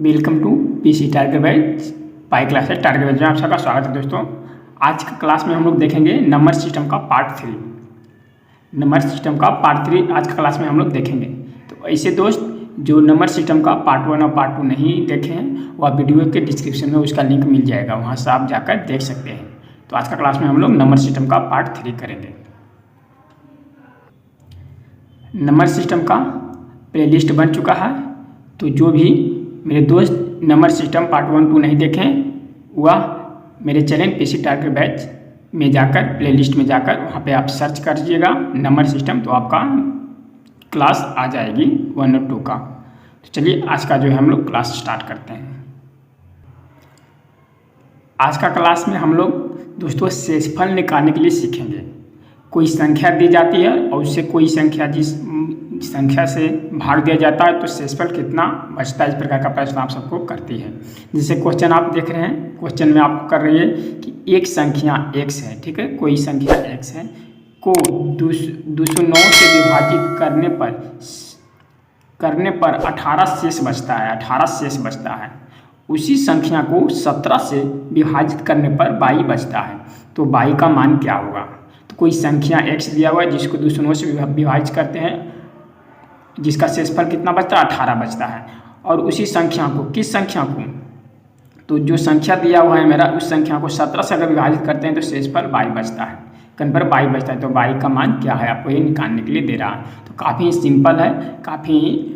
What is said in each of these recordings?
Welcome to PC target batch पाई classes target batch में आप सबका स्वागत है दोस्तों। आज के क्लास में हम लोग देखेंगे नंबर सिस्टम का पार्ट 3। नंबर सिस्टम का पार्ट 3 आज के क्लास में हम लोग देखेंगे। तो ऐसे दोस्त जो नंबर सिस्टम का पार्ट 1 और पार्ट 2 नहीं देखे हैं वह वीडियो के डिस्क्रिप्शन में उसका लिंक मिल जाएगा, वहाँ से आप जाकर देख सकते हैं। तो आज का क्लास में हम लोग नंबर सिस्टम का पार्ट 3 करेंगे। नंबर सिस्टम का प्लेलिस्ट बन चुका है, तो जो भी मेरे दोस्त नंबर सिस्टम पार्ट 1 2 नहीं देखें वह मेरे चैनल पीसी टारगेट बैच में जाकर प्लेलिस्ट में जाकर वहाँ पे आप सर्च करिएगा नंबर सिस्टम, तो आपका क्लास आ जाएगी 1 और 2 का। तो चलिए आज का जो है हम लोग क्लास स्टार्ट करते हैं। आज का क्लास में हम लोग दोस्तों शेषफल निकालने के लिए सीखेंगे। कोई संख्या दी जाती है और उससे कोई संख्या जिस संख्या से भाग दिया जाता है तो शेषफल कितना बचता है, इस प्रकार का प्रश्न आप सबको करती है। जैसे क्वेश्चन आप देख रहे हैं, क्वेश्चन में आपको कर रही है कि एक संख्या x है, ठीक है, कोई संख्या x है को 209 से विभाजित करने पर 18 शेष बचता है, 18 शेष बचता है। उसी संख्या को 17 से विभाजित करने पर 22 बचता है, तो 22 का मान क्या होगा। तो कोई संख्या x दिया हुआ है जिसको 209 से विभाजित करते हैं, जिसका शेषफल कितना बचता है 18 बचता है। और उसी संख्या को, किस संख्या को, तो जो संख्या दिया हुआ है मेरा उस संख्या को 17 से अगर विभाजित करते हैं तो शेषफल 22 बचता है, कहीं पर 22 बचता है। तो 22 का मान क्या है आपको ये निकालने के लिए दे रहा है। तो काफ़ी सिंपल है, काफ़ी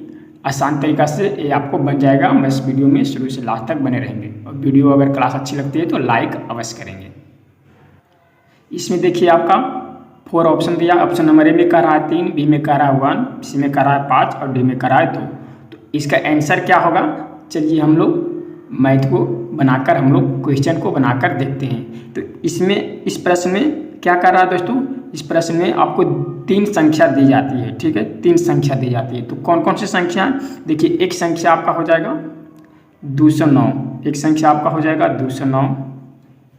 आसान तरीका से ये आपको बन जाएगा। बस वीडियो में शुरू से लास्ट तक बने रहेंगे और वीडियो अगर क्लास अच्छी लगती है तो लाइक अवश्य करेंगे। इसमें देखिए आपका 4 ऑप्शन दिया, ऑप्शन नंबर ए में कह रहा है 3, बी में कह रहा है 1, सी में कह रहा है 5 और डी में कह रहा है 2। तो इसका आंसर क्या होगा, चलिए हम लोग मैथ को बनाकर हम लोग क्वेश्चन को बनाकर देखते हैं। तो इसमें इस प्रश्न में क्या कर रहा है दोस्तों, इस प्रश्न में आपको 3 संख्या दी जाती है, ठीक है, 3 संख्या दी जाती है। तो कौन कौन सी संख्या, देखिए एक संख्या आपका हो जाएगा 209, एक संख्या आपका हो जाएगा 209,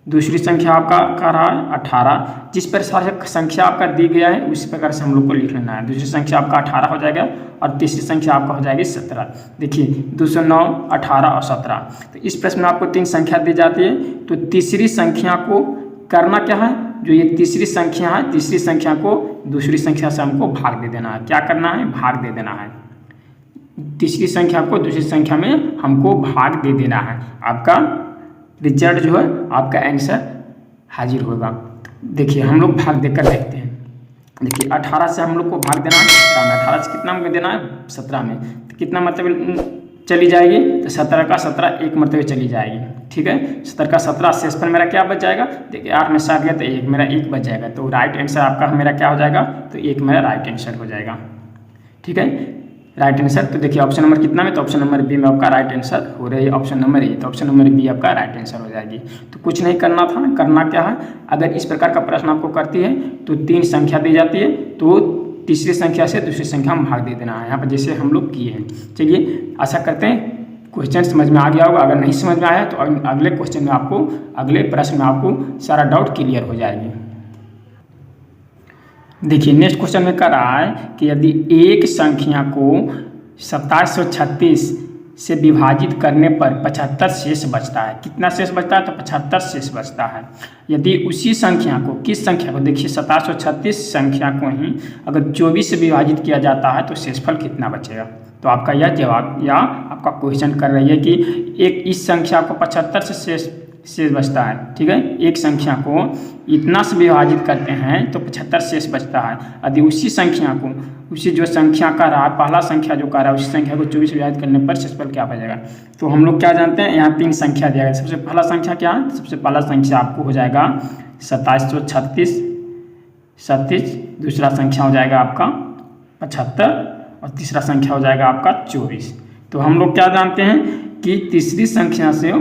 दूसरी संख्या आपका कह रहा है 18। जिस प्रकार से संख्या आपका दी गया है उसी प्रकार से हम लोग को लिख लेना है। दूसरी संख्या आपका 18 हो जाएगा और तीसरी संख्या आपका हो जाएगी 17। देखिए 209, 18 और 17। तो इस प्रश्न में आपको 3 संख्या दी जाती है, तो तीसरी संख्या को करना क्या है, जो ये तीसरी संख्या है तीसरी संख्या को दूसरी संख्या से हमको भाग दे देना है। क्या करना है, भाग दे देना है। तीसरी संख्या को दूसरी संख्या में हमको भाग दे देना है। आपका रिजल्ट जो है आपका आंसर हाजिर होगा। देखिए हम लोग भाग देकर देखते हैं। देखिए 18 से हम लोग को भाग देना है 17 में, 18 से कितना में देना है 17 में, तो कितना मतलब चली जाएगी, तो 17 का 17 एक मरतबे चली जाएगी, ठीक है। 17 का 17 शेषफल मेरा क्या बच जाएगा, देखिए 8 में 7 गया तो 1 मेरा 1 बच जाएगा। तो राइट आंसर आपका मेरा क्या हो जाएगा, तो 1 मेरा राइट आंसर हो जाएगा, ठीक है, राइट आंसर। तो देखिए ऑप्शन नंबर कितना में, तो ऑप्शन नंबर बी में आपका राइट आंसर हो रही है, ऑप्शन नंबर ए, तो ऑप्शन नंबर बी आपका राइट आंसर हो जाएगी। तो कुछ नहीं करना था, करना क्या है, अगर इस प्रकार का प्रश्न आपको करती है तो 3 संख्या दी जाती है, तो तीसरी संख्या से दूसरी संख्या में भाग दे देना है, यहाँ पर जैसे हम लोग किए हैं। चलिए आशा करते हैं क्वेश्चन समझ में आ गया होगा। अगर नहीं समझ में आया तो अगले क्वेश्चन में आपको, अगले प्रश्न में आपको सारा डाउट क्लियर हो जाएगी। देखिए नेक्स्ट क्वेश्चन में कह रहा है कि यदि एक संख्या को 2736 से विभाजित करने पर 75 शेष बचता है, कितना शेष बचता है, तो 75 शेष बचता है। यदि उसी संख्या को, किस संख्या को, देखिए 2736 संख्या को ही अगर 24 से विभाजित किया जाता है तो शेषफल कितना बचेगा। तो आपका यह जवाब या आपका क्वेश्चन कर रही है कि एक इस संख्या को 75 से शेष बचता है, ठीक है, एक संख्या को इतना से विभाजित करते हैं तो 75 शेष बचता है। यदि उसी संख्या को, उसी जो संख्या का रहा, पहला संख्या जो का रहा है उसी संख्या को 24 से विभाजित करने पर शेषफल क्या बचेगा। तो हम लोग क्या जानते हैं, यहाँ 3 संख्या दिया गया। सबसे पहला संख्या क्या है, सबसे पहला संख्या आपको हो जाएगा 2736, दूसरा संख्या हो जाएगा आपका 75 और तीसरा संख्या हो जाएगा आपका 24। तो हम लोग क्या जानते हैं कि तीसरी संख्या से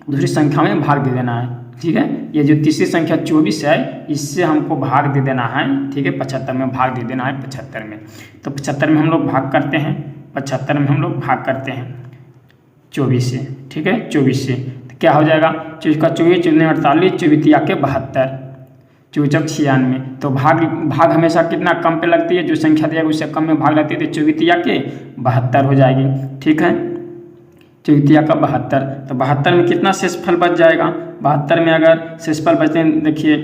दूसरी संख्या में भाग दे देना है, ठीक है। ये जो तीसरी संख्या 24 है इससे हमको भाग दे देना है, ठीक है, 75 में भाग दे देना है, 75 में। तो 75 में हम लोग भाग करते हैं, 75 में हम लोग भाग करते हैं 24 से, ठीक है, 24 से। तो क्या हो जाएगा, 24 का 24, 24 48, 24 या के 72, 24 96। तो भाग हमेशा कितना कम पे लगती है, जो संख्या दिया उससे कम में भाग लगती है, तो 24 या के 72 हो जाएगी, ठीक है। चौथिया का 72, तो 72 में कितना शेषफल बच जाएगा? 72 में अगर शेषफल बचते हैं, देखिए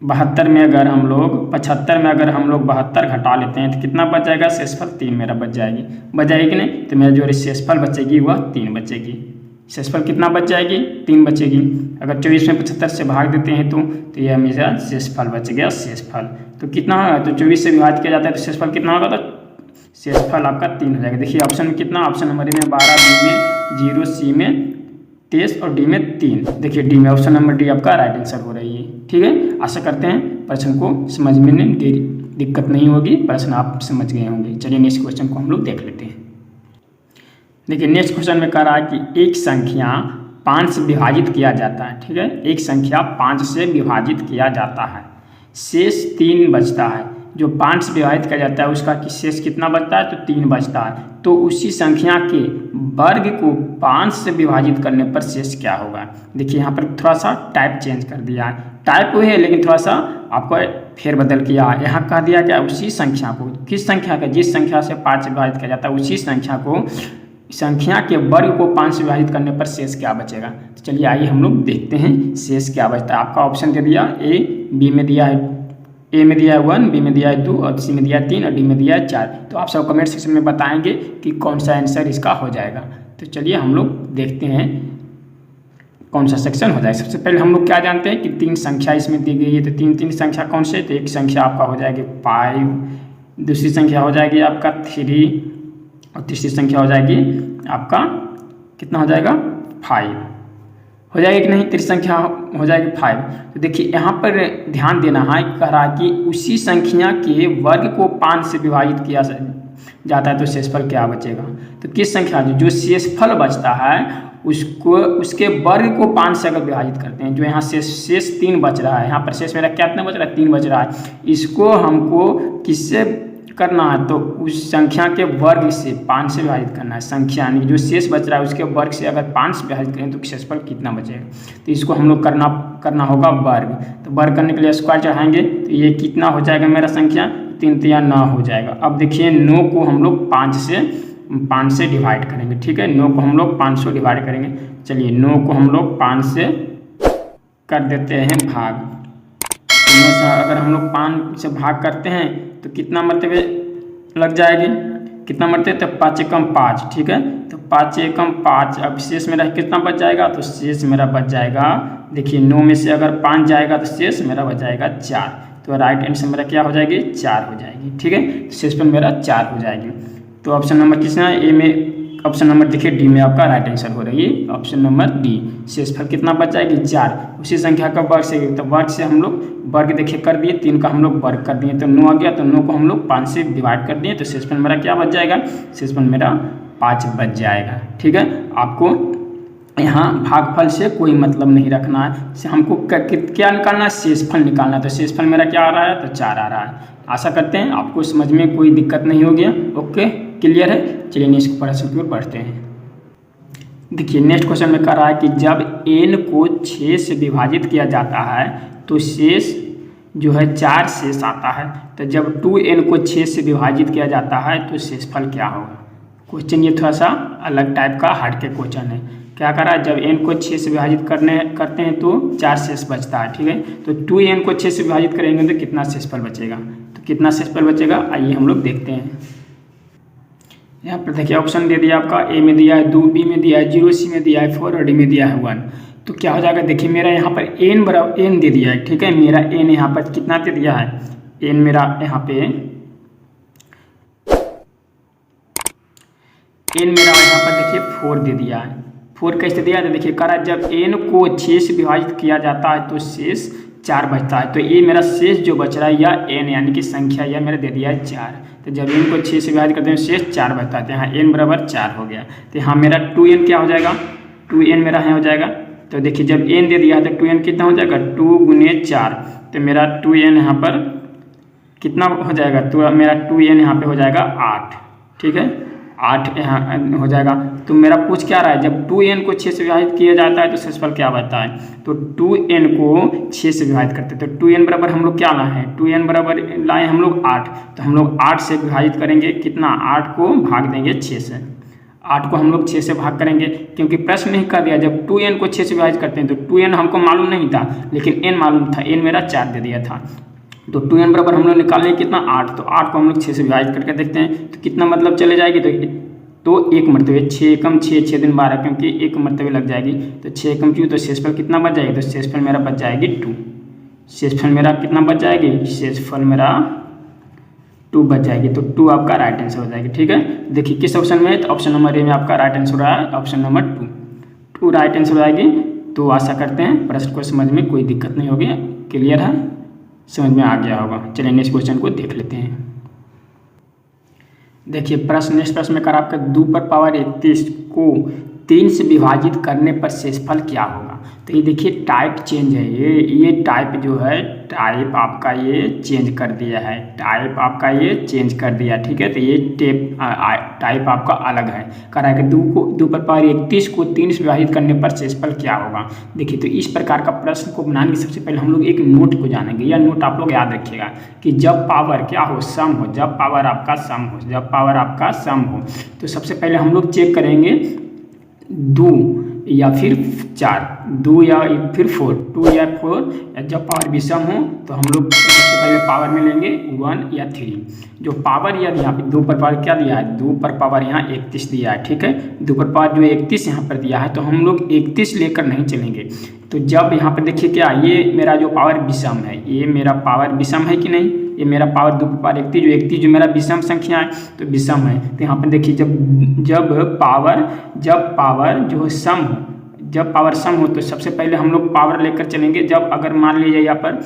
72 में अगर हम लोग 75 में अगर हम लोग 72 घटा लेते हैं तो कितना बच जाएगा? शेषफल 3 मेरा बच जाएगी कि नहीं? तो मेरा जो शेषफल बचेगी वह 3 बचेगी। शेषफल कितना बच जाएगी? 3 बचेगी। अगर 24 में 75 से भाग देते हैं तो यह मेरा शेषफल बच गया। शेषफल तो कितना होगा? तो 24 से विभाजित किया जाता है तो शेषफल कितना होगा? तो शेषफल आपका 3 हो जाएगा। देखिए ऑप्शन में कितना, ऑप्शन नंबर ए में 12, बी में 0, सी में 23 और डी में 3। देखिए डी में ऑप्शन नंबर डी आपका राइट आंसर हो रही है। ठीक है, आशा करते हैं प्रश्न को समझने में दिक्कत नहीं होगी, प्रश्न आप समझ गए होंगे। चलिए नेक्स्ट क्वेश्चन को हम लोग देख लेते हैं। देखिए नेक्स्ट क्वेश्चन में कह रहा है कि एक संख्या 5 से विभाजित किया जाता है। ठीक है, एक संख्या 5 से विभाजित किया जाता है, शेष 3 बचता है। जो 5 से विभाजित किया जाता है उसका शेष कितना बचता है? तो 3 बचता है। तो उसी संख्या के वर्ग को 5 से विभाजित करने पर शेष क्या होगा? देखिए यहाँ पर थोड़ा सा टाइप चेंज कर दिया है, टाइप वही है लेकिन थोड़ा सा आपको फेरबदल किया है। यहाँ कह दिया क्या? उसी संख्या को, किस संख्या का? जिस संख्या से 5 से विभाजित किया जाता है उसी संख्या के वर्ग को 5 से विभाजित करने पर शेष क्या बचेगा? तो चलिए आइए हम लोग देखते हैं शेष क्या बचता है। आपका ऑप्शन दे दिया ए, बी में दिया है, ए में दिया है 1, बी में दिया है 2 और सी में दिया है 3 और डी में दिया है 4। तो आप सब कमेंट सेक्शन में बताएंगे कि कौन सा आंसर इसका हो जाएगा। तो चलिए हम लोग देखते हैं कौन सा सेक्शन हो जाएगा। सबसे पहले हम लोग क्या जानते हैं कि 3 संख्या इसमें दी गई है, तो 3 संख्या कौन से? तो एक संख्या आपका हो जाएगी 5, दूसरी संख्या हो जाएगी आपका 3 और तीसरी संख्या हो जाएगी आपका कितना हो जाएगा? 5 हो जाएगी कि नहीं? तीसरी संख्या हो जाएगी 5। तो देखिए यहाँ पर ध्यान देना है, कह रहा कि उसी संख्या के वर्ग को 5 से विभाजित किया जाता है तो शेषफल क्या बचेगा? तो किस संख्या जो शेषफल बचता है उसको, उसके वर्ग को 5 से अगर विभाजित करते हैं, जो यहाँ शेष 3 बच रहा है, यहाँ पर शेष मेरा कितना बच रहा है? 3 बच रहा है। इसको हमको किससे करना है? तो उस संख्या के वर्ग से 5 से विभाजित करना है। संख्या यानी जो शेष बच रहा है उसके वर्ग से अगर 5 से विभाजित करें तो शेषफल कितना बचेगा? तो इसको हम लोग करना होगा वर्ग। तो वर्ग करने के लिए स्क्वायर चढ़ाएंगे तो ये कितना हो जाएगा मेरा संख्या? 3 या 9 हो जाएगा। अब देखिए 9 को हम लोग 5 से डिवाइड करेंगे। ठीक है, 9 को हम लोग 5 से डिवाइड करेंगे। चलिए 9 को हम लोग 5 से कर देते हैं भाग। तो अगर हम लोग 5 से भाग करते हैं तो कितना मरतबे लग जाएगी? कितना मरतबे? तो 5 एकम 5। ठीक है, तो 5 एकम 5। अब शेष मेरा कितना बच जाएगा? तो शेष मेरा बच जाएगा, देखिए 9 में से अगर 5 जाएगा तो शेष मेरा बच जाएगा 4। तो राइट आंसर मेरा क्या हो जाएगी? 4 हो जाएगी। ठीक है, तो शेषफल मेरा 4 हो जाएगी। तो ऑप्शन नंबर किसना है? ए में ऑप्शन नंबर देखिए डी में आपका राइट आंसर हो रही है, ऑप्शन नंबर डी। शेषफल कितना बच जाएगी? 4। उसी संख्या का वर्ग से, तो वर्ग से हम लोग वर्ग देखिए कर दिए, 3 का हम लोग वर्ग कर दिए तो 9 आ गया। तो 9 को हम लोग 5 से डिवाइड कर दिए तो शेषफल मेरा क्या बच जाएगा? शेषफल मेरा 5 बच जाएगा। ठीक है, आपको यहाँ भागफल से कोई मतलब नहीं रखना है, हमको क्या निकालना है? शेषफल निकालना है। तो शेषफल मेरा क्या आ रहा है? तो 4 आ रहा है। आशा करते हैं आपको समझ में कोई दिक्कत नहीं हो गया। ओके, क्लियर है। चलिए नेक्स्ट प्रश्न की ओर बढ़ते हैं। देखिए नेक्स्ट क्वेश्चन में कह रहा है कि जब n को 6 से विभाजित किया जाता है तो शेष जो है 4 शेष आता है। तो जब 2n को 6 से विभाजित किया जाता है तो शेषफल क्या होगा? क्वेश्चन ये थोड़ा सा अलग टाइप का हट के क्वेश्चन है। क्या कर रहा है? जब n को 6 से विभाजित करते हैं तो 4 शेष बचता है। ठीक है, तो 2n को 6 से विभाजित करेंगे तो कितना शेषफल बचेगा? तो कितना शेषफल बचेगा आइए हम लोग देखते हैं। यहाँ पर देखिए ऑप्शन दे दिया आपका, ए में दिया है 2, बी में दिया है 0, सी में दिया है 4 और डी में दिया है 1। तो क्या हो जाएगा? देखिए मेरा यहाँ पर n बराबर n दे दिया है। ठीक है, मेरा n यहाँ पर कितना दे दिया है? n मेरा यहाँ पे n मेरा यहाँ पर देखिए 4 दे दिया है। 4 कैसे दिया है? तो देखिए कह रहा है जब n को 6 से विभाजित किया जाता है तो शेष 4 बचता है। तो ये मेरा शेष जो बच रहा है या n यानी कि संख्या यह मेरा दे दिया है 4। तो जब n को 6 से विभाजित करते हैं शेष 4 बचता है। यहाँ n बराबर 4 हो गया। तो यहाँ मेरा 2n क्या हो जाएगा? 2n मेरा यहाँ हो जाएगा। तो देखिए जब n दे दिया है तो 2n कितना हो जाएगा? 2 गुने 4। तो मेरा 2n यहाँ पर कितना हो जाएगा? तो मेरा 2n यहाँ पे हो जाएगा 8। ठीक है, 8 यहाँ हो जाएगा। तो मेरा पूछ क्या रहा है? जब 2n को 6 से विभाजित किया जाता है तो शेषफल क्या बचता है? तो 2n को 6 से विभाजित करते हैं तो 2n बराबर हम लोग क्या लाए हैं? 2n बराबर लाए हम लोग 8। तो हम लोग 8 से विभाजित करेंगे कितना? 8 को भाग देंगे 6 से। 8 को हम लोग 6 से भाग करेंगे, क्योंकि प्रश्न नहीं कर दिया। जब 2n को 6 से विभाजित करते हैं तो 2n हमको मालूम नहीं था, लेकिन n मालूम था, n मेरा 4 दे दिया था। तो 2n बराबर हम लोग निकालेंगे कितना 8, तो 8 को हम लोग 6 से विभाजित करके देखते हैं तो कितना मतलब चले जाएगी। तो एक मरतबे 6 एकम 6 6 दिन 12, क्योंकि एक मरतबे लग जाएगी। तो 6 एकम 2, तो शेषफल कितना बच जाएगी, तो शेषफल मेरा बच जाएगी 2। शेषफल मेरा कितना बच जाएगी, शेषफल मेरा 2 बच जाएगी। तो 2 आपका राइट आंसर हो जाएगी। ठीक है, देखिए किस ऑप्शन में है, तो ऑप्शन नंबर ए में आपका राइट आंसर हो रहा है, ऑप्शन नंबर 2 राइट आंसर हो जाएगी। तो आशा करते हैं प्रश्न को समझ में कोई दिक्कत नहीं होगी, क्लियर है, समझ में आ गया होगा। चलिए नेक्स्ट क्वेश्चन को देख लेते हैं। देखिए नेक्स्ट प्रश्न में कर आपका 2 पर पावर 31 को 3 से विभाजित करने पर शेषफल क्या होगा। तो ये देखिए टाइप चेंज है, ये टाइप जो है, टाइप आपका ये चेंज कर दिया है, टाइप आपका ये चेंज कर दिया। ठीक है, तो ये टाइप आपका अलग है। कह रहा है कि 2 पर पावर 31 को 3 से विभाजित करने पर शेषफल क्या होगा। देखिए तो इस प्रकार का प्रश्न को बनाने के सबसे पहले हम लोग एक नोट को जानेंगे। यह नोट आप लोग याद रखिएगा कि जब पावर क्या हो, सम हो, जब पावर आपका सम हो, जब पावर आपका सम हो, तो सबसे पहले हम लोग चेक करेंगे 2 या फिर 4, 2 या फिर 4, 2 या 4, जब पावर विषम हो तो हम लोग सबसे पहले पावर में लेंगे 1 या 3। जो पावर यदि यहाँ पे 2 पर पावर क्या दिया है, 2 पर पावर यहाँ 31 दिया है। ठीक है, 2 पर पावर जो 31 यहाँ पर दिया है, तो हम लोग 31 लेकर नहीं चलेंगे। तो जब यहाँ पर देखिए क्या, ये मेरा जो पावर विषम है, ये मेरा पावर विषम है कि नहीं, ये मेरा पावर 2 पर पावर 31 जो मेरा विषम संख्या है, तो विषम है। तो यहाँ पर देखिए जब पावर जो सम हो, जब पावर सम हो, तो सबसे पहले हम लोग पावर लेकर चलेंगे। जब अगर मान लीजिए यहाँ पर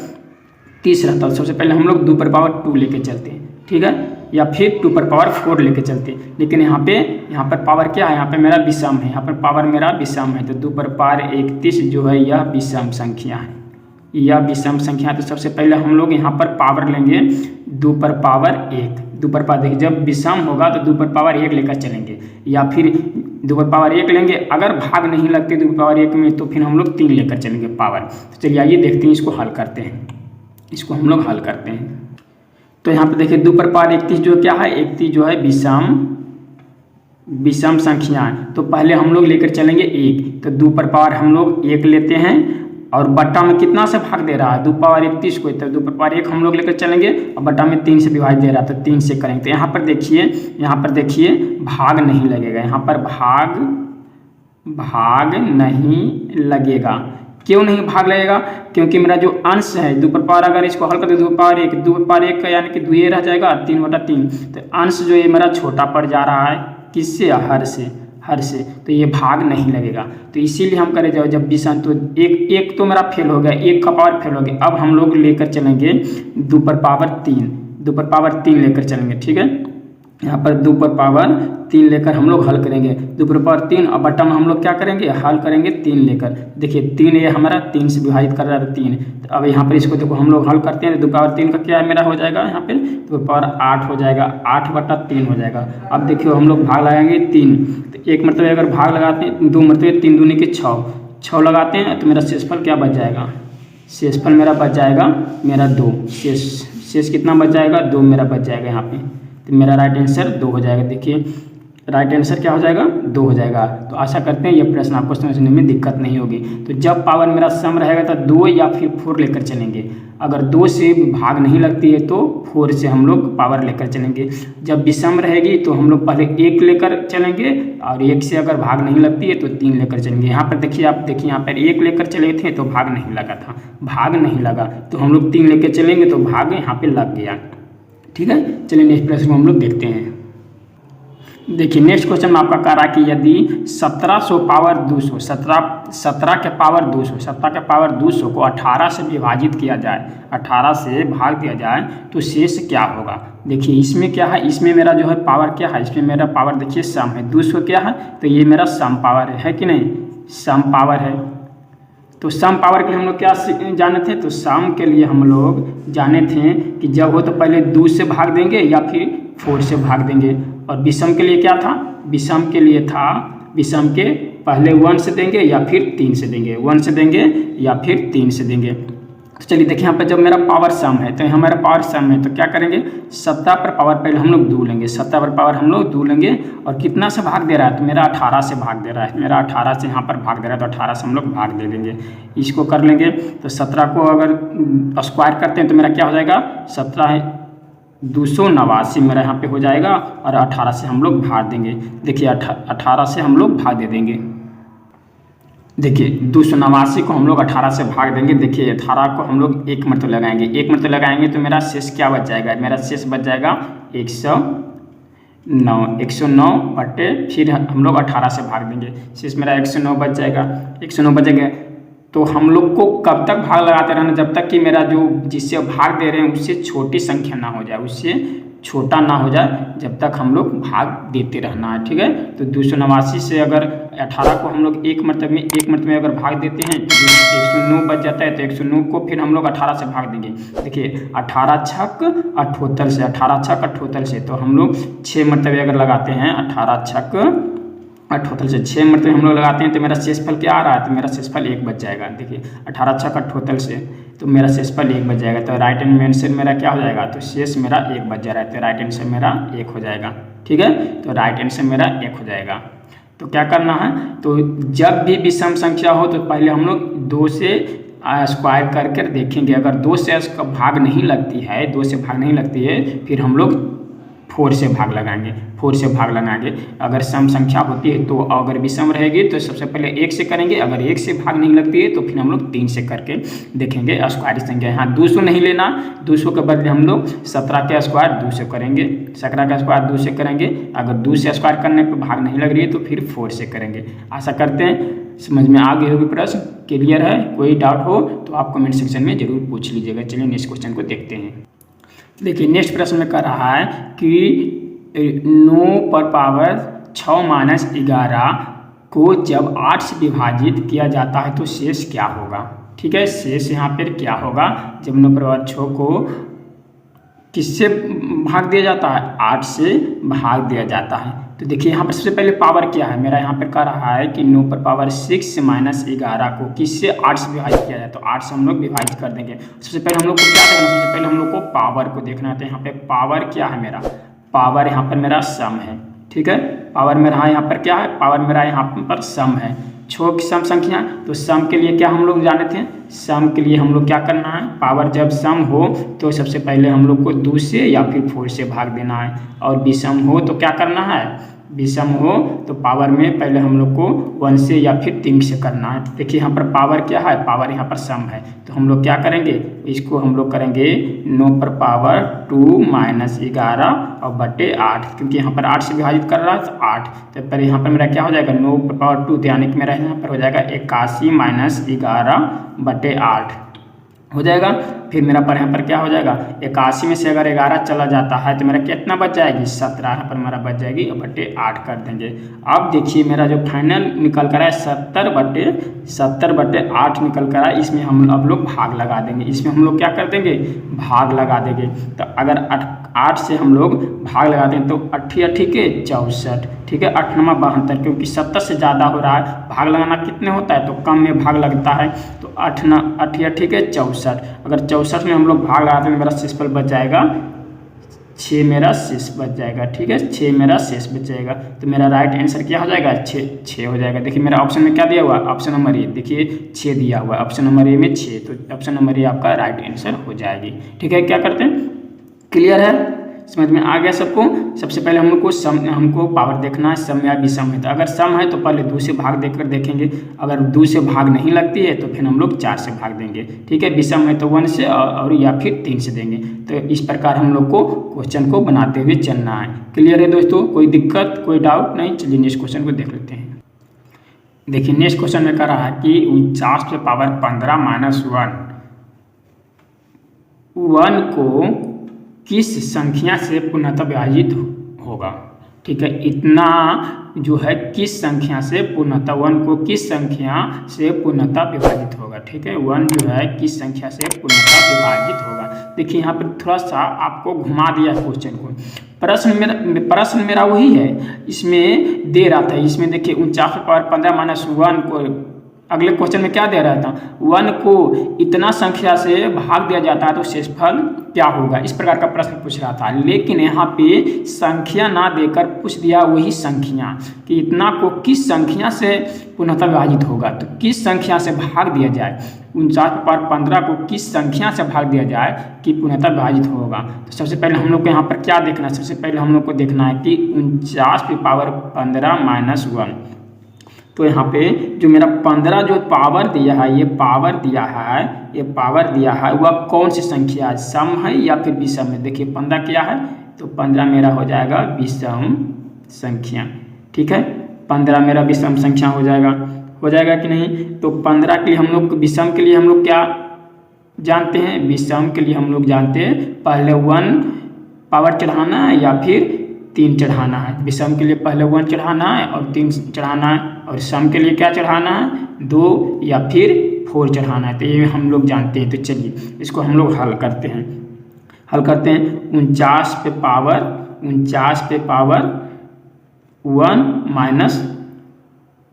30 रहता है, सबसे पहले हम लोग 2 पर पावर 2 लेके चलते हैं। ठीक है, या फिर 2 पर पावर 4 लेके चलते हैं। लेकिन यहाँ पर पावर क्या है, यहाँ पे मेरा विषम है, यहाँ पर पावर मेरा विषम है। तो 2 पर पावर 31 जो है यह विषम संख्या है, यह विषम संख्या। तो सबसे पहले हम लोग यहाँ पर पावर लेंगे 2 पर पावर 1, 2 पर पावर, देखिए जब विषम होगा तो 2 पर पावर 1 लेकर चलेंगे, या फिर 2 पर पावर 1 लेंगे। अगर भाग नहीं लगते 2 पर पावर 1 में, तो फिर हम लोग 3 लेकर चलेंगे पावर। तो चलिए आइए देखते हैं, इसको हल करते हैं, इसको हम लोग हल करते हैं। तो यहाँ पर देखिए 2 पर पावर 31 जो क्या है, 31 जो है विषम संख्या है। तो पहले हम लोग लेकर चलेंगे 1, तो 2 पर पावर हम लोग 1 लेते हैं, और बट्टा में कितना से भाग दे रहा है, 2 पावर 31 को, तो 2 पर पावर 1 हम लोग लेकर चलेंगे, और बट्टा में 3 से विभाजित दे रहा है, तो 3 से करेंगे। तो यहाँ पर देखिए भाग नहीं लगेगा, यहाँ पर भाग नहीं लगेगा। क्यों नहीं भाग लगेगा, क्योंकि मेरा जो अंश है 2 पर पावर, अगर इसको हल कर दे 2 पर पावर 1 का यानी कि 2 रह जाएगा, 3/3। तो अंश जो ये मेरा छोटा पड़ जा रहा है, किससे, हर से, तो ये भाग नहीं लगेगा। तो इसीलिए हम करें जब विषम, तो एक तो मेरा फेल हो गया, 1 का पावर फेल हो गया। अब हम लोग लेकर चलेंगे 2 पर पावर 3 लेकर चलेंगे। ठीक है, यहाँ पर 2 पर पावर 3 लेकर हम लोग हल करेंगे, 2 पर पावर 3, और बट्टा में हम लोग क्या करेंगे, हल करेंगे 3 लेकर। देखिए 3 ये हमारा 3 से विभाजित कर रहा है, 3। तो अब यहाँ पर इसको देखो हम लोग हल करते हैं, 2 पावर 3 का क्या मेरा हो जाएगा, यहाँ पर 2 पावर 8 हो जाएगा, 8/3 हो जाएगा। अब देखिए हम लोग भाग लगाएंगे 3, तो 1 मरतबे अगर भाग लगाते हैं, 2 मरतबे 3 दूनी के 6 लगाते हैं, तो मेरा शेषफल क्या बच जाएगा, शेषफल मेरा बच जाएगा मेरा 2। शेष कितना बच जाएगा, 2 मेरा बच जाएगा यहाँ पे। तो मेरा राइट आंसर 2 हो जाएगा। देखिए राइट आंसर क्या हो जाएगा, 2 हो जाएगा। तो आशा करते हैं ये प्रश्न आपको समझने में दिक्कत नहीं होगी। तो जब पावर मेरा सम रहेगा तो 2 या फिर 4 लेकर चलेंगे। अगर 2 से भाग नहीं लगती है तो 4 से हम लोग पावर लेकर चलेंगे। जब विषम रहेगी तो हम लोग पहले 1 लेकर चलेंगे, और 1 से अगर भाग नहीं लगती है तो 3 लेकर चलेंगे। यहाँ पर देखिए यहाँ पर 1 लेकर चले थे तो भाग नहीं लगा था, भाग नहीं लगा, तो हम लोग 3 लेकर चलेंगे तो भाग यहाँ पर लग गया। ठीक है, चलिए नेक्स्ट प्रश्न को हम लोग देखते हैं। देखिए नेक्स्ट क्वेश्चन में आपका कह रहा है कि यदि 1700 पावर 200 17 के पावर 200 को 18 से विभाजित किया जाए, 18 से भाग दिया जाए, तो शेष क्या होगा। देखिए इसमें क्या है, इसमें मेरा जो है पावर क्या है, इसमें मेरा पावर देखिए सम है, 200 क्या है, तो ये मेरा सम पावर है कि नहीं, सम पावर है। तो सम पावर के लिए हम लोग क्या जाने थे, तो सम के लिए हम लोग जाने थे कि जब हो तो पहले 2 से भाग देंगे या फिर 4 से भाग देंगे। और विषम के लिए क्या था, विषम के लिए था, विषम के पहले 1 से देंगे या फिर 3 से देंगे, 1 से देंगे या फिर 3 से देंगे। तो चलिए देखिए यहाँ पर जब मेरा पावर सम है तो हमारा पावर सम है तो क्या करेंगे 17 पर पावर पहले हम लोग 2 लेंगे, 17 पर पावर हम लोग 2 लेंगे और कितना से भाग दे रहा है तो मेरा 18 से भाग दे रहा है, मेरा 18 से यहाँ पर भाग दे रहा है तो 18 से हम लोग भाग दे देंगे। इसको कर लेंगे तो 17 को अगर स्क्वायर करते हैं तो मेरा क्या हो जाएगा 17 289 मेरा यहाँ पे हो जाएगा और 18 से हम लोग भाग देंगे। देखिए 18 से हम लोग भाग दे देंगे। देखिए 289 को हम लोग 18 से भाग देंगे। देखिए 18 को हम लोग एक मरतबा लगाएंगे, एक मरतबा लगाएंगे तो मेरा शेष क्या बच जाएगा, मेरा शेष बच जाएगा 109 बटे फिर हम लोग 18 से भाग देंगे, शेष मेरा 109 बच जाएगा। 109 बचेगा तो हम लोग को कब तक भाग लगाते रहना, जब तक कि मेरा जो जिससे भाग दे रहे हैं उससे छोटी संख्या ना हो जाए, उससे छोटा ना हो जाए, जब तक हम लोग भाग देते रहना है। ठीक है, तो 289 से अगर 18 को हम लोग एक मरतबे में अगर भाग देते हैं तो 109 बच जाता है। तो 109 को फिर हम लोग 18 से भाग देंगे। देखिए 18 छक 78 से, 18 छक 78 से, तो हम लोग 6 मरतबे अगर लगाते हैं 18 छक 78 से 6 मरतबे हम लोग लगाते हैं तो मेरा शेषफल क्या आ रहा है, तो मेरा शेषफल 1 बच जाएगा। देखिए 18 छक 78 से तो मेरा शेषफल 1 बच जाएगा। तो राइट हैंड में आंसर मेरा क्या हो जाएगा, तो शेष मेरा 1 बच जा रहा है, तो राइट हैंड से मेरा 1 हो जाएगा। ठीक है, तो राइट हैंड से मेरा 1 हो जाएगा। तो क्या करना है, तो जब भी विषम संख्या हो तो पहले हम लोग 2 से स्क्वायर करके देखेंगे। अगर 2 से भाग नहीं लगती है, 2 से भाग नहीं लगती है, फिर हम लोग 4 से भाग लगाएंगे, 4 से भाग लगाएंगे। अगर सम संख्या होती है तो अगर विषम रहेगी तो सबसे पहले 1 से करेंगे, अगर 1 से भाग नहीं लगती है तो फिर हम लोग 3 से करके देखेंगे स्क्वायर संख्या। यहाँ 200 नहीं लेना, 200 के बदले हम लोग 17 के स्क्वायर 2 से करेंगे, 17 का स्क्वायर 2 से करेंगे। अगर 2 से स्क्वायर करने पर भाग नहीं लग रही है तो फिर 4 से करेंगे। आशा करते हैं समझ में आ गई होगी, प्रश्न क्लियर है। कोई डाउट हो तो आप कमेंट सेक्शन में जरूर पूछ लीजिएगा। चलिए नेक्स्ट क्वेश्चन को देखते हैं। देखिए नेक्स्ट प्रश्न में कह रहा है कि 9 पर पावर 6 माइनस 11 को जब 8 से विभाजित किया जाता है तो शेष क्या होगा। ठीक है, शेष यहाँ पर क्या होगा, जब 9 पर पावर 6 को किससे भाग दिया जाता है, 8 से भाग दिया जाता है। तो देखिए यहाँ पर सबसे पहले पावर क्या है, मेरा यहाँ पर कह रहा है कि 9 पर पावर 6 माइनस 11 को किससे 8 से विभाजित किया जाए, तो 8 से हम लोग विभाजित कर देंगे। सबसे पहले हम लोग को क्या देखना, सबसे पहले हम लोग को पावर को देखना है। तो यहाँ पे पावर क्या है, मेरा पावर यहाँ पर मेरा सम है। ठीक है, पावर मेरा यहाँ पर क्या है, पावर मेरा यहाँ पर सम है। 6 की सम संख्या, तो सम के लिए क्या हम लोग जाने थे, सम के लिए हम लोग क्या करना है, पावर जब सम हो तो सबसे पहले हम लोग को 2 से या फिर 4 से भाग देना है, और विषम हो तो क्या करना है, विषम हो तो पावर में पहले हम लोग को 1 से या फिर 3 से करना है। देखिए यहाँ पर पावर क्या है, पावर यहाँ पर सम है, तो हम लोग क्या करेंगे, इसको हम लोग करेंगे 9 पर पावर 2 माइनस 11 और बटे 8, क्योंकि यहाँ पर 8 से विभाजित कर रहा है तो 8। तो पहले यहाँ पर मेरा क्या हो जाएगा, 9 पर पावर 2, यानी कि मेरा यहाँ पर हो जाएगा 81 माइनस 11 बटे 8 हो जाएगा। फिर मेरा पर यहाँ पर क्या हो जाएगा, 81 में से अगर 11 चला जाता है तो मेरा कितना बच जाएगी, 17 यहाँ पर मेरा बच जाएगी और बटे 8 कर देंगे। अब देखिए मेरा जो फाइनल निकल कर है 70 बटे 8 निकल कर है, इसमें हम अब लोग भाग लगा देंगे, इसमें हम लोग क्या कर देंगे, भाग लगा देंगे। तो अगर 8 से हम लोग भाग लगाते हैं तो 8 के 64, ठीक है, 8 9 72, क्योंकि 70 से ज़्यादा हो रहा है, भाग लगाना कितने होता है तो कम में भाग लगता है, तो 8 के 64, अगर 64 में हम लोग भाग लगाते हैं मेरा शेषफल बच जाएगा 6, मेरा शेष बच जाएगा। ठीक है, 6 मेरा शेष बच जाएगा, तो मेरा राइट आंसर क्या हो जाएगा, 6 हो जाएगा। देखिए मेरा ऑप्शन में क्या दिया हुआ, ऑप्शन नंबर ए, देखिए 6 दिया हुआ है, ऑप्शन नंबर ए में 6, तो ऑप्शन नंबर ए आपका राइट आंसर हो जाएगी। ठीक है, क्या करते हैं, क्लियर है, समझ में आ गया सबको। सबसे पहले हमको पावर देखना है, सम या विषम है। तो अगर सम है तो पहले 2 से भाग देकर देखेंगे, अगर 2 से भाग नहीं लगती है तो फिर हम लोग 4 से भाग देंगे। ठीक है, विषम है तो 1 से और या फिर 3 से देंगे। तो इस प्रकार हम लोग को क्वेश्चन को बनाते हुए चलना है। क्लियर है दोस्तों, कोई दिक्कत कोई डाउट नहीं। चलिए नेक्स्ट क्वेश्चन को देख लेते हैं। देखिए नेक्स्ट क्वेश्चन में कह रहा है कि 49 पे पावर 15 माइनस 1 को किस संख्या से पूर्णतः विभाजित होगा। ठीक है, इतना जो है किस संख्या से पूर्णतः, 1 को किस संख्या से पूर्णतः विभाजित होगा। ठीक है, 1 जो है किस संख्या से पूर्णतः विभाजित होगा। देखिए यहाँ पर थोड़ा सा आपको घुमा दिया क्वेश्चन को, प्रश्न मेरा वही है, इसमें दे रहा था, इसमें देखिए 49 पे पावर 15 माइनस 1 को अगले क्वेश्चन में क्या दे रहा था, 1 को इतना संख्या से भाग दिया जाता है तो शेषफल क्या होगा, इस प्रकार का प्रश्न पूछ रहा था। लेकिन यहाँ पे संख्या ना देकर पूछ दिया वही संख्या कि इतना को किस संख्या से पुनः विभाजित होगा, तो किस संख्या से भाग दिया जाए, 49/15 को किस संख्या से भाग दिया जाए कि पुनः विभाजित होगा। तो सबसे पहले हम लोग को यहाँ पर क्या देखना है, सबसे पहले हम लोग को देखना है कि 49/15 - 1। तो यहाँ पे जो मेरा 15 जो पावर दिया है, ये पावर दिया है वह कौन सी संख्या है, सम है या फिर विषम है। देखिए 15 क्या है, तो 15 मेरा हो जाएगा विषम संख्या। ठीक है, 15 मेरा विषम संख्या हो जाएगा कि नहीं। तो 15 के लिए हम लोग विषम के लिए हम लोग क्या जानते हैं, विषम के लिए हम लोग जानते हैं पहले 1 पावर चढ़ाना है या फिर 3 चढ़ाना है। विषम के लिए पहले 1 चढ़ाना है और 3 चढ़ाना है, और सम के लिए क्या चढ़ाना है, 2 या फिर 4 चढ़ाना है। तो ये हम लोग जानते हैं। तो चलिए इसको हम लोग हल करते हैं। 49 पे पावर 1 -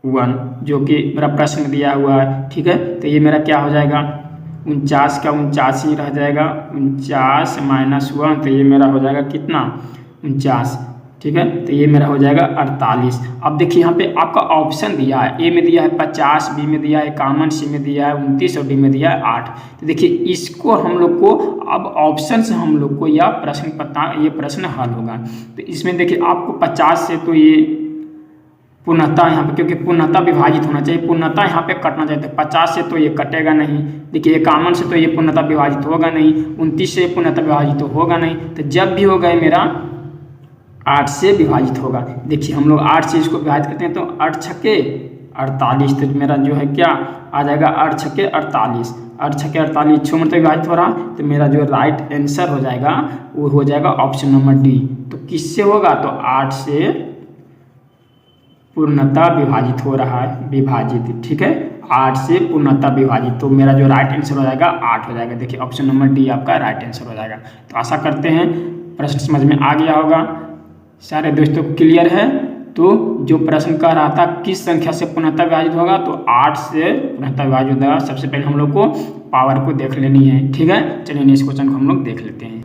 1 जो कि मेरा प्रश्न दिया हुआ है। ठीक है, तो ये मेरा क्या हो जाएगा, 49 का 49 ही रह जाएगा, 49 - 1, तो ये मेरा हो जाएगा कितना, 49। ठीक है, तो ये मेरा हो जाएगा 48। अब देखिए यहाँ पे आपका ऑप्शन दिया है, ए में दिया है 50, बी में दिया है 51, सी में दिया है 29 और डी में दिया है 8। तो देखिए इसको हम लोग को अब ऑप्शन से हम लोग को यह प्रश्न हल होगा। तो इसमें देखिए आपको 50 से तो ये पूर्णता यहाँ पे, क्योंकि पूर्णता विभाजित होना चाहिए, पूर्णता यहाँ पे कटना चाहिए। तो 50 से तो ये कटेगा नहीं। देखिए 51 से तो ये पूर्णता विभाजित होगा नहीं, 29 से पूर्णता विभाजित तो होगा नहीं। तो जब भी होगा मेरा 8 से विभाजित होगा। देखिए हम लोग 8 से इसको विभाजित करते हैं तो 8 छक्के 48। तो मेरा जो है क्या आ जाएगा, 8 छक्के 48, 8 छक्के 48 6 मतलब विभाजित हो रहा। तो मेरा जो राइट आंसर हो जाएगा वो हो जाएगा ऑप्शन नंबर डी। तो किससे होगा, तो 8 से पूर्णता विभाजित हो रहा है, विभाजित। ठीक है, 8 से पूर्णता विभाजित, तो मेरा जो राइट आंसर हो जाएगा 8 हो जाएगा। देखिए ऑप्शन नंबर डी आपका राइट आंसर हो जाएगा। तो आशा करते हैं प्रश्न समझ में आ गया होगा, सारे दोस्तों को क्लियर है। तो जो प्रश्न कह रहा था किस संख्या से पूर्णता विभाजित होगा, तो 8 से पूर्णता विभाजित होगा। सबसे पहले हम लोग को पावर को देख लेनी है। ठीक है, चलिए नेक्स्ट क्वेश्चन को हम लोग देख लेते हैं।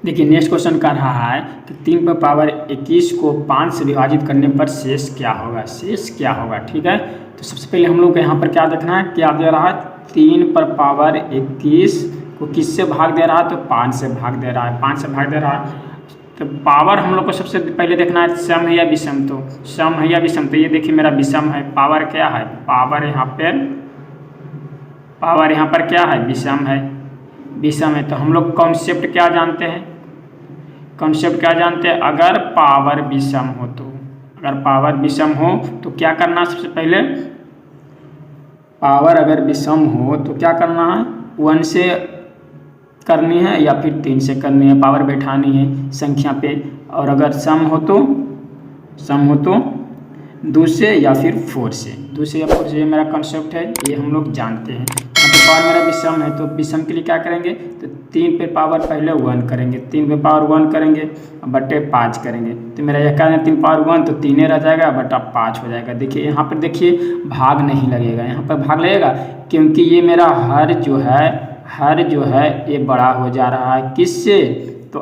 देखिए नेक्स्ट क्वेश्चन कर रहा है कि 3 पर पावर 21 को 5 से विभाजित करने पर शेष क्या होगा, शेष क्या होगा। ठीक है, तो सबसे पहले हम लोग को यहाँ पर क्या देखना है, क्या दे रहा है, 3 पर पावर 21 को किससे भाग दे रहा है, तो 5 से भाग दे रहा है, 5 से भाग दे रहा है। तो पावर हम लोग को सबसे पहले देखना है सम है या विषम, तो सम है या विषम। तो ये देखिए मेरा विषम है, पावर क्या है, पावर यहाँ पर क्या है, विषम है, विषम है। तो हम लोग कॉन्सेप्ट क्या जानते हैं, अगर पावर विषम हो तो क्या करना, सबसे पहले पावर अगर विषम हो तो क्या करना है, 1 से करनी है या फिर 3 से करनी है, पावर बैठानी है संख्या पे। और अगर सम हो तो 2 से या फिर 4 से, 2 से या 4 से, ये मेरा कॉन्सेप्ट है, ये हम लोग जानते हैं। तो पावर मेरा विषम है, तो विषम के लिए क्या करेंगे, तो 3 पे पावर पहले 1 करेंगे, 3 पे पावर 1 करेंगे बटे 5 करेंगे। तो मेरा यह कहना है 3 पावर 1 तो 3 रह जाएगा बटा 5 हो जाएगा। देखिए यहाँ पर देखिए भाग नहीं लगेगा, यहाँ पर भाग लगेगा क्योंकि ये मेरा हर जो है ये बड़ा हो जा रहा है, किससे, तो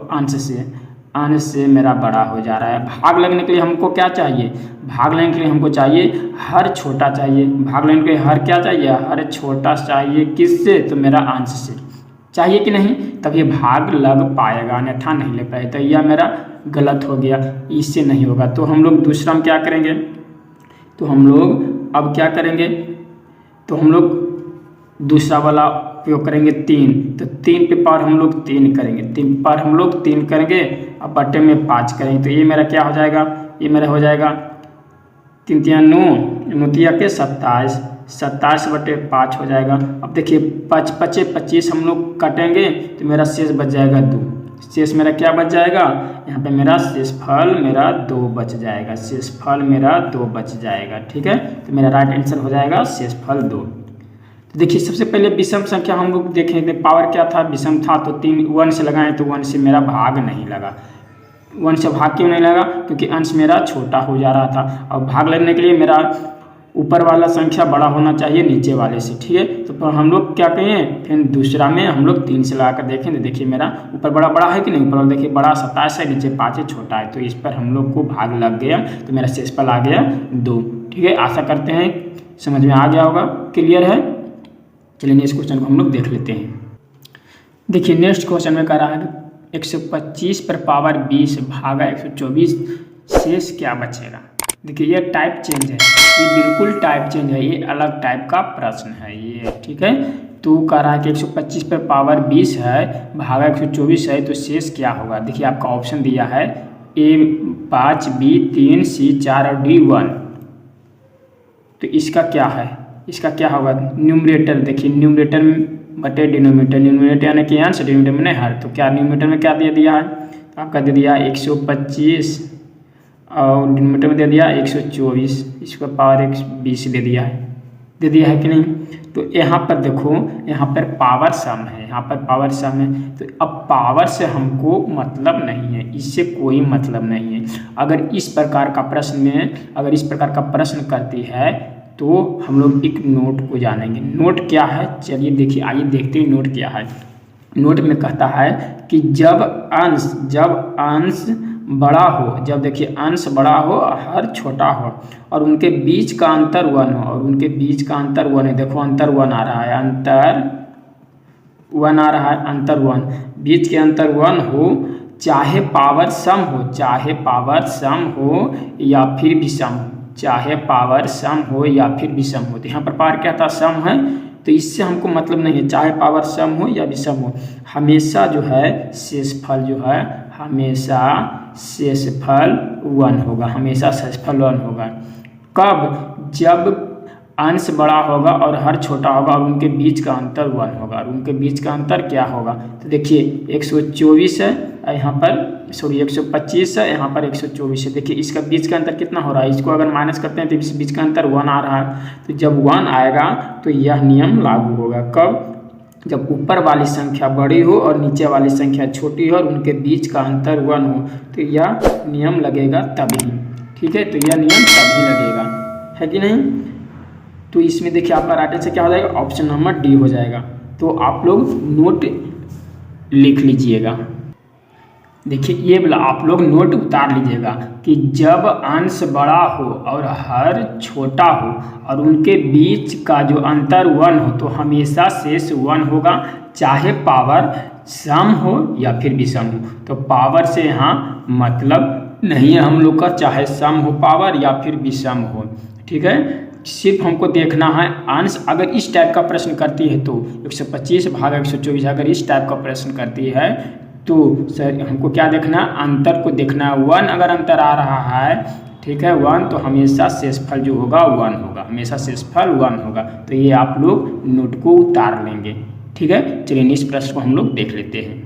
अंश से मेरा बड़ा हो जा रहा है। भाग लगने के लिए हमको क्या चाहिए, भाग लेने के लिए हमको चाहिए हर छोटा चाहिए, भाग लेने के लिए हर क्या चाहिए, हर छोटा चाहिए, किससे, तो मेरा अंश से चाहिए कि नहीं, तब ये भाग लग पाएगा, अन्यथा नहीं ले पाएगा। तो यह मेरा गलत हो गया, इससे नहीं होगा। तो हम लोग दूसरा में क्या करेंगे, तो हम लोग अब क्या करेंगे, तो हम लोग दूसरा वाला उपयोग करेंगे 3। तो 3 पे पावर हम लोग 3 करेंगे, 3 पावर हम लोग 3 करेंगे और बटे में 5 करेंगे। तो ये मेरा क्या हो जाएगा, ये मेरा हो जाएगा 3 3 9 9 के 27 बटे 5 हो जाएगा। अब देखिए 5 5 25 हम लोग काटेंगे तो मेरा शेष बच जाएगा 2। शेष मेरा क्या बच जाएगा, यहाँ पे मेरा शेषफल मेरा 2 बच जाएगा, शेषफल मेरा 2 बच जाएगा। ठीक है, तो मेरा राइट आंसर हो जाएगा शेषफल 2। तो देखिए सबसे पहले विषम संख्या हम लोग देखेंगे, पावर क्या था, विषम था, तो 3 1 से लगाएं तो 1 से मेरा भाग नहीं लगा। 1 से भाग क्यों नहीं लगा, क्योंकि अंश मेरा छोटा हो जा रहा था। और भाग लगने के लिए मेरा ऊपर वाला संख्या बड़ा होना चाहिए नीचे वाले से, ठीक है। तो पर हम लोग क्या कहें, फिर दूसरा में हम लोग 3 से लगा कर देखें तो देखिए मेरा ऊपर बड़ा बड़ा है कि नहीं, ऊपर वाला देखिए बड़ा 27 है, नीचे 5 है, छोटा है, तो इस पर हम लोग को भाग लग गया, तो मेरा शेषफल आ गया 2, ठीक है। आशा करते हैं समझ में आ गया होगा, क्लियर है। चलिए नेक्स्ट क्वेश्चन को हम लोग देख लेते हैं। देखिए नेक्स्ट क्वेश्चन में कह रहा है 125 पर पावर 20 भागा 124 शेष क्या बचेगा। देखिए ये टाइप चेंज है, ये बिल्कुल टाइप चेंज है, ये अलग टाइप का प्रश्न है ये, ठीक है। तो कह रहा है कि 125 पर पावर 20 है भागा 124 है, तो शेष क्या होगा। देखिए आपका ऑप्शन दिया है A 5, B 3, C 4 और D 1। तो इसका क्या है, इसका क्या होगा, न्यूमरेटर देखिए न्यूमरेटर बटे डिनोमिनेटर, न्यूमरेटर यानी कि अंश, डिनोमिनेटर में हर, तो क्या न्यूमरेटर में क्या दे दिया है, तो आपका दे दिया 125 और डिनोमिनेटर में दे दिया 124, इसका पावर 20 दे दिया है कि नहीं। तो यहाँ पर देखो, यहाँ पर पावर सम है, यहाँ पर पावर सम है, तो अब पावर से हमको मतलब नहीं है, इससे कोई मतलब नहीं है। अगर इस प्रकार का प्रश्न करती है तो हम लोग एक नोट को जानेंगे। नोट क्या है, चलिए देखिए, आइए देखते हैं नोट क्या है। नोट में कहता है कि जब अंश बड़ा हो, जब देखिए अंश बड़ा हो हर छोटा हो और उनके बीच का अंतर 1 हो, और उनके बीच का अंतर 1 है, देखो अंतर 1 आ रहा है, अंतर 1, बीच के अंतर 1 हो, चाहे पावर सम हो या फिर विषम हो, चाहे पावर सम हो या फिर विषम हो। तो यहाँ पर पावर क्या था, सम है, तो इससे हमको मतलब नहीं है, चाहे पावर सम हो या विषम हो, हमेशा जो है शेषफल जो है हमेशा शेषफल 1 होगा, हमेशा शेषफल 1 होगा। कब, जब अंश बड़ा होगा और हर छोटा होगा और उनके बीच का अंतर 1 होगा, और उनके बीच का अंतर क्या होगा, तो देखिए 124 है यहाँ पर, 125 है यहाँ पर, 124 है। देखिए इसका बीच का अंतर कितना हो रहा है, इसको अगर माइनस करते हैं तो इस बीच का अंतर 1 आ रहा है। तो जब 1 आएगा तो यह नियम लागू होगा, कब, जब ऊपर वाली संख्या बड़ी हो और नीचे वाली संख्या छोटी हो और उनके बीच का अंतर 1 हो, तो यह नियम लगेगा तभी, ठीक है। तो यह नियम तभी लगेगा, है कि नहीं। तो इसमें देखिए आपका राइट आंसर क्या हो जाएगा, ऑप्शन नंबर डी हो जाएगा। तो आप लोग नोट लिख लीजिएगा, देखिए ये वाला आप लोग नोट उतार लीजिएगा कि जब अंश बड़ा हो और हर छोटा हो और उनके बीच का जो अंतर 1 हो, तो हमेशा शेष 1 होगा, चाहे पावर सम हो या फिर विषम हो। तो पावर से यहाँ मतलब नहीं है हम लोग का, चाहे सम हो पावर या फिर विषम हो, ठीक है। सिर्फ हमको देखना है अंश, अगर इस टाइप का प्रश्न करती है तो 125 भागा 124, अगर इस टाइप का प्रश्न करती है तो सर हमको क्या देखना, अंतर को देखना है। 1 अगर अंतर आ रहा है, ठीक है 1, तो हमेशा शेषफल जो होगा 1 होगा, हमेशा शेषफल 1 होगा। तो ये आप लोग नोट को उतार लेंगे, ठीक है। चलिए नेक्स्ट प्रश्न को हम लोग देख लेते हैं।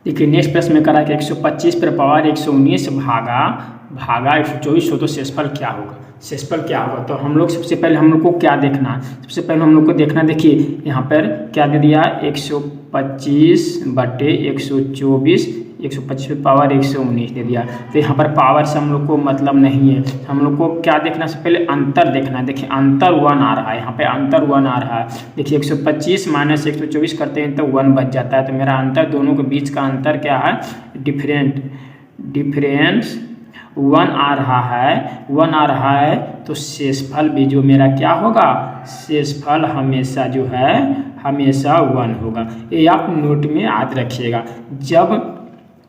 देखिए नेक्स्ट प्रश्न में करा कि 125 पर पावर 119 भागा 124 हो, तो शेषफल क्या होगा। शेषफल क्या होगा, तो हम लोग सबसे पहले हम लोग को क्या देखना है, सबसे पहले हम लोग को देखना, देखिए यहाँ पर क्या दे दिया, 125 बटे 124, 125 पर पावर 119 दे दिया। तो यहाँ पर पावर से हम लोग को मतलब नहीं है, हम लोग को क्या देखना, सबसे पहले अंतर देखना है। देखिए अंतर 1 आ रहा है, यहाँ पे अंतर 1 आ रहा है। देखिए 125 माइनस 124 करते हैं तो 1 बच जाता है, तो मेरा अंतर, दोनों के बीच का अंतर क्या है, डिफरेंस 1 आ रहा है, तो शेषफल भी जो मेरा क्या होगा, शेषफल हमेशा जो है हमेशा 1 होगा। ये आप नोट में याद रखिएगा, जब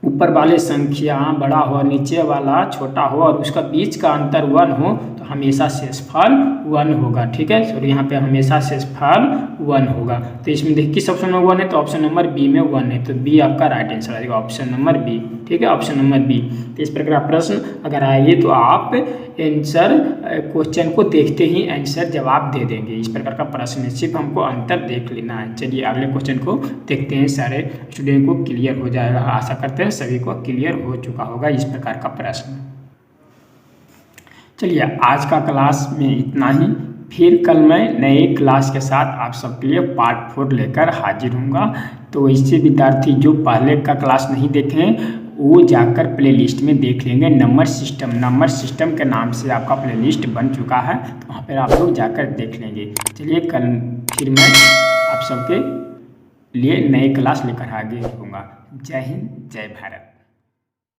ऊपर वाले संख्या बड़ा हो नीचे वाला छोटा हो और उसका बीच का अंतर 1 हो, तो हमेशा शेषफल 1 होगा, ठीक है। सॉरी यहाँ पे हमेशा शेषफल 1 होगा। तो इसमें देखिए किस ऑप्शन में 1 है, तो ऑप्शन नंबर बी में 1 है, तो बी आपका राइट आंसर आएगा, ऑप्शन नंबर बी, ठीक है, ऑप्शन नंबर बी। तो इस प्रकार का प्रश्न अगर आएगी तो आप आंसर क्वेश्चन को देखते ही आंसर जवाब दे देंगे। इस प्रकार का प्रश्न है, सिर्फ हमको अंतर देख लेना है। चलिए अगले क्वेश्चन को देखते हैं, सारे स्टूडेंट को क्लियर हो जाएगा, आशा करते हैं सभी को क्लियर हो चुका होगा इस प्रकार का प्रश्न। चलिए आज का क्लास में इतना ही, फिर कल मैं नए क्लास के साथ आप सबके लिए पार्ट 4 लेकर हाजिर हूँगा। तो इससे विद्यार्थी जो पहले का क्लास नहीं देखे वो जाकर प्लेलिस्ट में देख लेंगे। नंबर सिस्टम के नाम से आपका प्लेलिस्ट बन चुका है, तो वहाँ पर आप लोग जाकर देख लेंगे। चलिए कल फिर मैं आप सबके लिए नए क्लास लेकर आगे होऊंगा। जय हिंद, जय भारत।